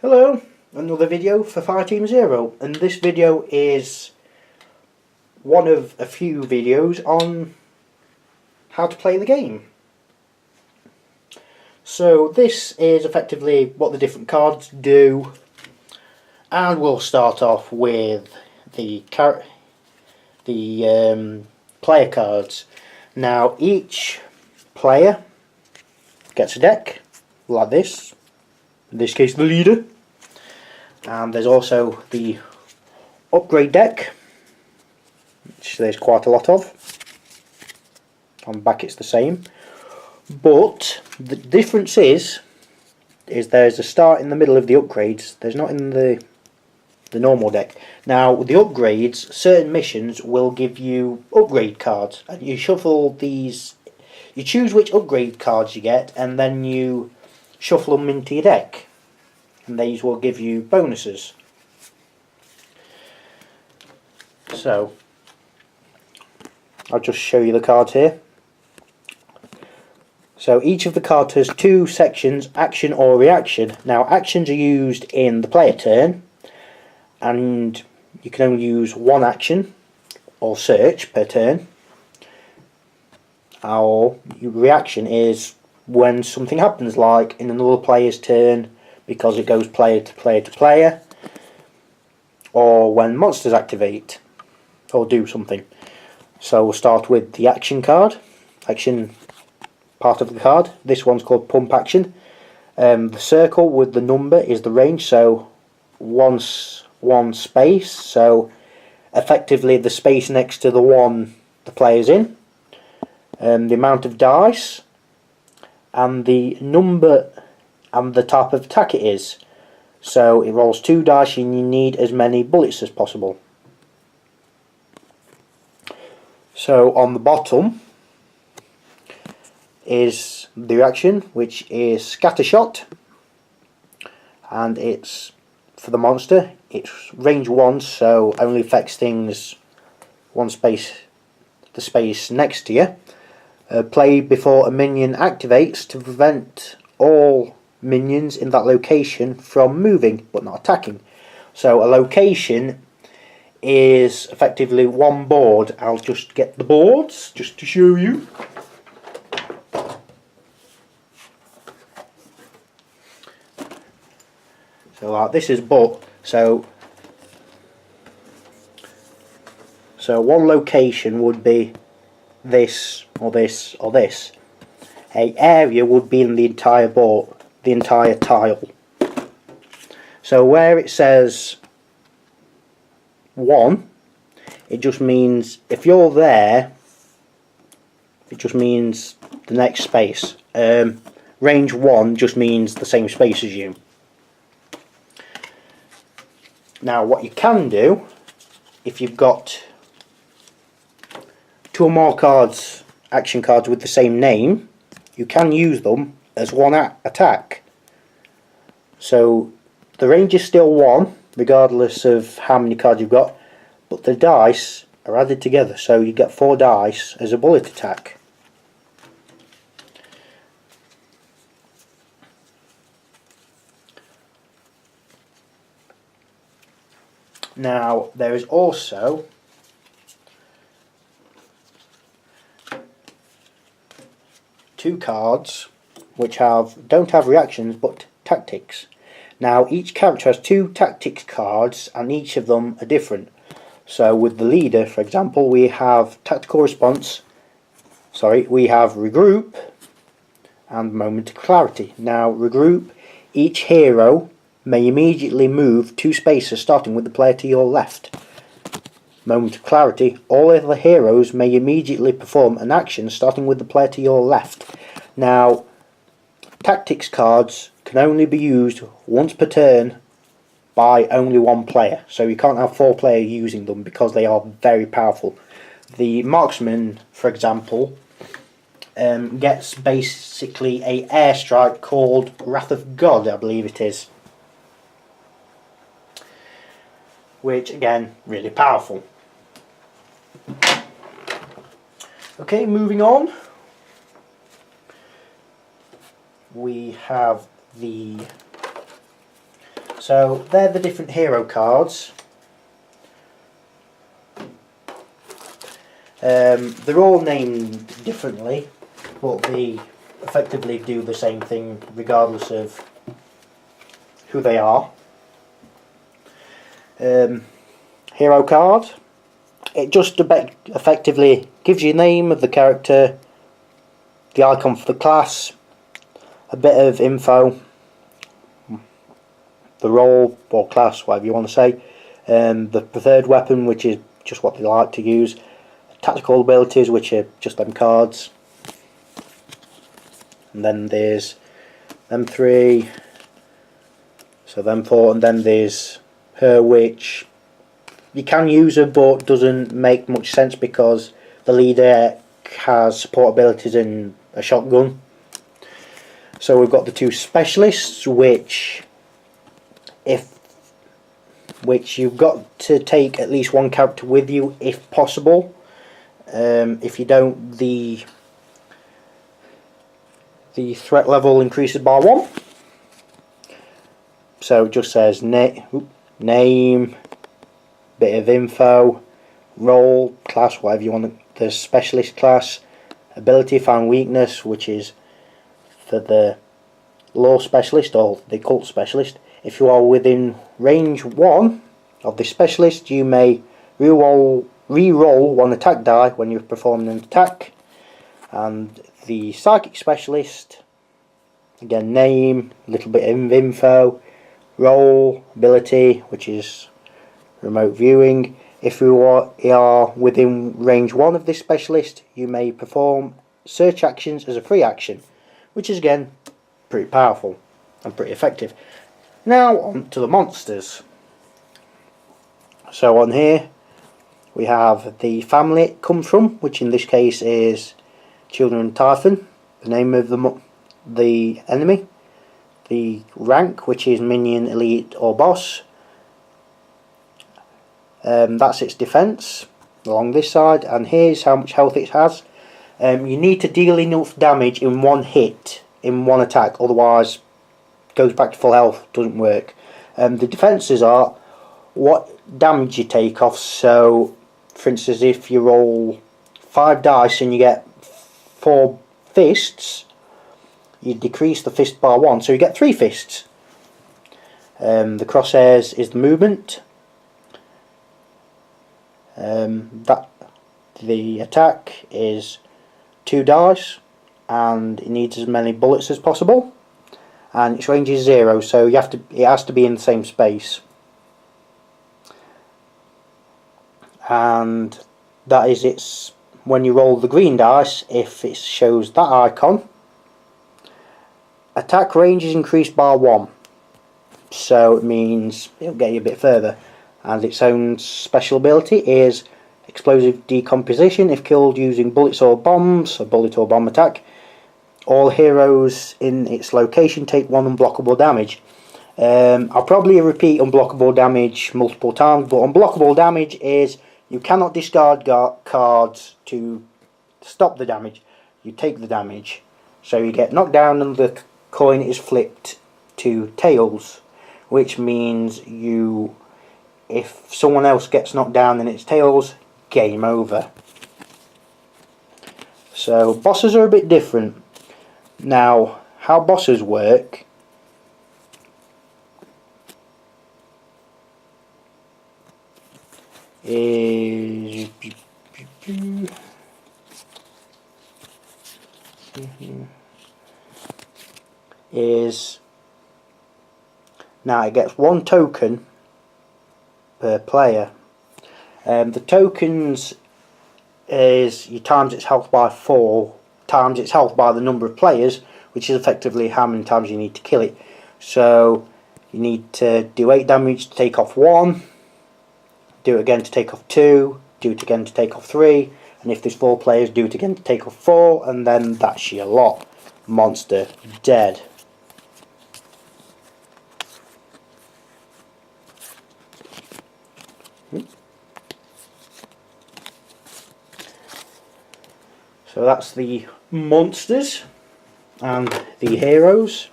Hello, another video for Fireteam Zero, and this video is one of a few videos on how to play the game. So this is effectively what the different cards do, and we'll start off with the player cards. Now each player gets a deck like this, in this case the leader. And there's also the upgrade deck, which there's quite a lot of. On the back it's the same, but the difference is there's a start in the middle of the upgrades. There's not in the normal deck. Now with the upgrades, certain missions will give you upgrade cards, and you shuffle these. You choose which upgrade cards you get, and then you shuffle them into your deck. And these will give you bonuses. So I'll just show you the cards here. So each of the cards has two sections, action or reaction. Now actions are used in the player turn, and you can only use one action or search per turn. Our reaction is when something happens, like in another player's turn, because it goes player to player to player, or when monsters activate or do something. So we'll start with the action card, action part of the card. This one's called pump action. The circle with the number is the range, so one space, so effectively the space next to the one the player's in. The amount of dice, and the number and the type of attack it is. So it rolls 2 dice and you need as many bullets as possible. So on the bottom is the reaction, which is scatter shot, and it's for the monster. It's range 1, so only affects things one space, the space next to you. Play before a minion activates to prevent all minions in that location from moving but not attacking. So a location is effectively one board. I'll just get the boards just to show you. So like this is so one location would be this or this or this. A area would be in the entire board, the entire tile. So where it says 1, it just means if you're there, it just means the next space. Range 1 just means the same space as you. Now what you can do, if you've got 2 or more cards, action cards with the same name, you can use them as one attack. So the range is still 1 regardless of how many cards you've got, but the dice are added together, so you get 4 dice as a bullet attack. Now there is also two cards which don't have reactions but tactics. Now each character has 2 tactics cards, and each of them are different. So with the leader, for example, we have tactical response, we have regroup and moment of clarity. Now regroup, each hero may immediately move 2 spaces starting with the player to your left. Moment of clarity, all other heroes may immediately perform an action starting with the player to your left. Now tactics cards can only be used once per turn by only 1 player, so you can't have 4 players using them because they are very powerful. The marksman, for example, gets basically a airstrike called Wrath of God, I believe it is, which again, really powerful. Okay, moving on. We have the So they're the different hero cards. They're all named differently, but they effectively do the same thing regardless of who they are. Hero card. It just effectively gives you the name of the character, the icon for the class, a bit of info, the role or class, whatever you want to say, the preferred weapon, which is just what they like to use, tactical abilities, which are just them cards, and then there's them three, so them four, and then there's her, which you can use her but doesn't make much sense because the leader has support abilities and a shotgun. So we've got the two specialists, which you've got to take at least one character with you if possible. If you don't, the threat level increases by 1. So it just says name, bit of info, role, class, whatever you want. The specialist class, ability, find weakness, which is for the law specialist or the occult specialist. If you are within range 1 of the specialist, you may re-roll 1 attack die when you're performing an attack. And the psychic specialist, again, name, a little bit of info, role, ability, which is remote viewing. If you are within range 1 of this specialist, you may perform search actions as a free action, which is again pretty powerful and pretty effective. Now on to the monsters. So on here we have the family it comes from, which in this case is Children of Typhon, the name of the enemy, the rank, which is minion, elite or boss. That's its defense along this side, and here's how much health it has. You need to deal enough damage in one hit, in one attack, otherwise it goes back to full health, doesn't work. The defences are what damage you take off. So for instance, if you roll 5 dice and you get 4 fists, you decrease the fist by 1, so you get 3 fists. The crosshairs is the movement. That the attack is 2 dice, and it needs as many bullets as possible, and its range is 0, so it has to be in the same space. And that is its, when you roll the green dice, if it shows that icon, attack range is increased by 1, so it means it'll get you a bit further. And its own special ability is explosive decomposition. If killed using bullets or bombs, a bullet or bomb attack, all heroes in its location take 1 unblockable damage. I'll probably repeat unblockable damage multiple times, but unblockable damage is you cannot discard cards to stop the damage. You take the damage. So you get knocked down and the coin is flipped to tails, which means if someone else gets knocked down and it's tails, game over. So bosses are a bit different. Now, how bosses work is now it gets 1 token per player. The tokens is you times its health by 4 times its health by the number of players, which is effectively how many times you need to kill it. So you need to do 8 damage to take off 1, do it again to take off 2, do it again to take off 3, and if there's 4 players, do it again to take off 4, and then that's your lot. Monster dead. So that's the monsters and the heroes.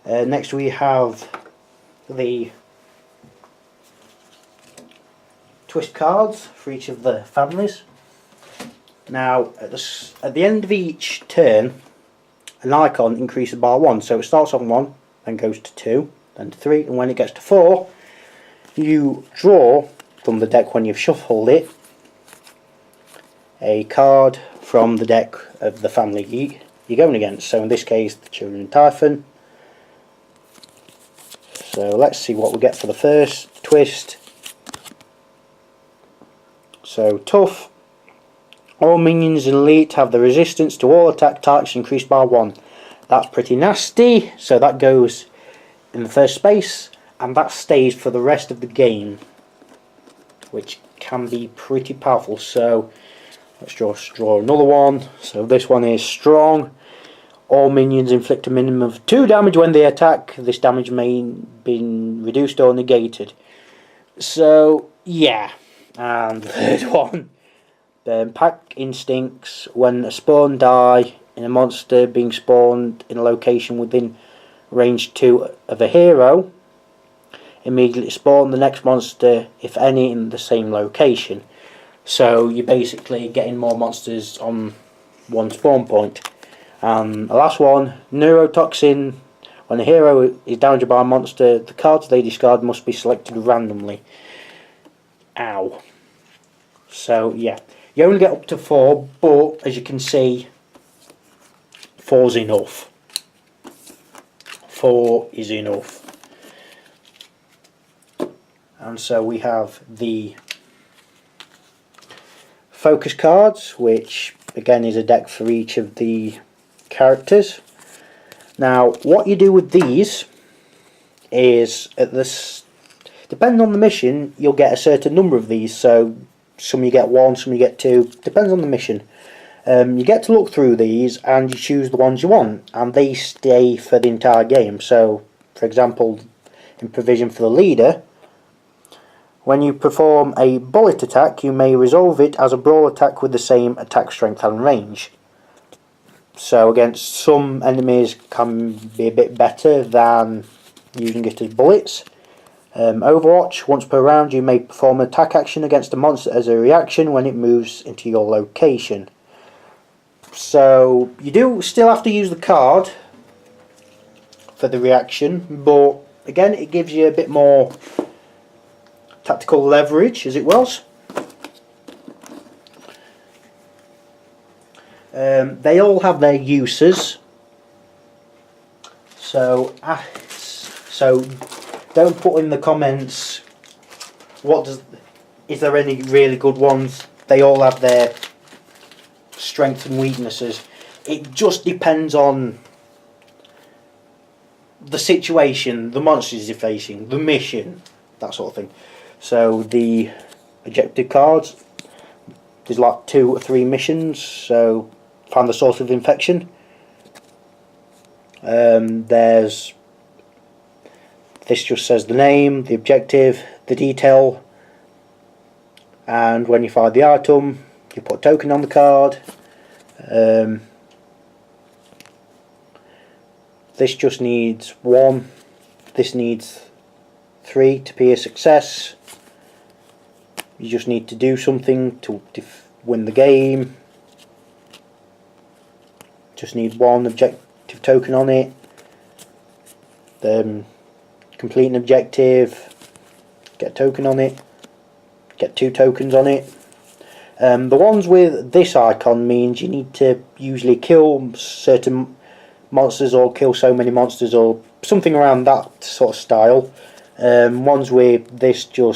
Next we have the twist cards for each of the families. Now at the end of each turn, an icon increases by 1, so it starts on 1, then goes to 2, then to 3, and when it gets to 4, you draw from the deck when you've shuffled it a card from the deck of the family you're going against. So in this case, the Children of Typhon. So let's see what we get for the first twist. So tough. All minions in Elite have the resistance to all attack types increased by 1. That's pretty nasty. So that goes in the first space, and that stays for the rest of the game, which can be pretty powerful. So let's draw another one. So this one is strong. All minions inflict a minimum of 2 damage when they attack. This damage may be reduced or negated. So yeah. And the third one, pack instincts. When a spawn die in a monster being spawned in a location within range 2 of a hero, immediately spawn the next monster, if any, in the same location. So you're basically getting more monsters on one spawn point. And the last one, neurotoxin. When a hero is damaged by a monster, the cards they discard must be selected randomly. Ow. So yeah, you only get up to 4, but as you can see, 4's enough. 4 is enough. And so we have the focus cards, which again is a deck for each of the characters. Now what you do with these is, depending on the mission, you'll get a certain number of these. So some you get 1, some you get 2, depends on the mission. You get to look through these and you choose the ones you want, and they stay for the entire game. So for example, in provision for the leader, when you perform a bullet attack, you may resolve it as a brawl attack with the same attack strength and range. So against some enemies can be a bit better than using it as bullets. Overwatch, once per round you may perform an attack action against a monster as a reaction when it moves into your location. So you do still have to use the card for the reaction, but again it gives you a bit more tactical leverage, as it was. They all have their uses, so don't put in the comments is there any really good ones. They all have their strengths and weaknesses. It just depends on the situation, the monsters you're facing, the mission, that sort of thing. So the objective cards, there's like 2 or 3 missions. So find the source of infection. There's this just says the name, the objective, the detail, and when you find the item, you put a token on the card. This just needs 1. This needs 3 to be a success. You just need to do something to win the game. Just need 1 objective token on it. Complete an objective, get a token on it, get 2 tokens on it. The ones with this icon means you need to usually kill certain monsters or kill so many monsters or something around that sort of style. Ones with this, you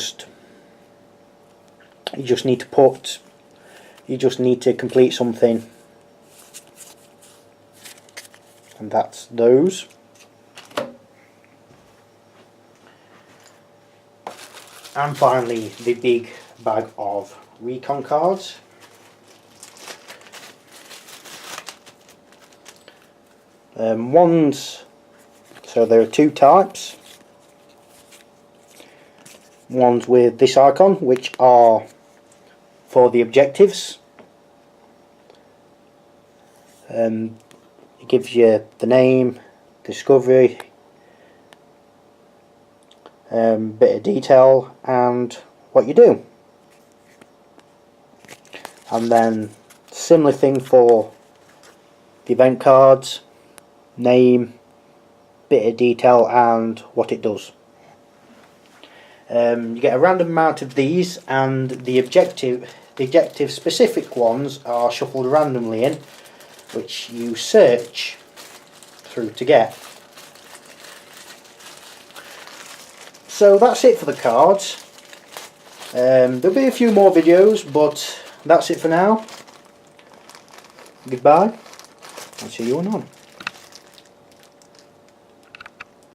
just need to complete something, and that's those. And finally, the big bag of recon cards. So there are 2 types. Ones with this icon, which are for the objectives. It gives you the name, discovery, bit of detail and what you do. And then similar thing for the event cards, name, bit of detail and what it does. You get a random amount of these, and the objective specific ones are shuffled randomly in, which you search through to get. So that's it for the cards. There'll be a few more videos, but that's it for now. Goodbye, I'll see you on.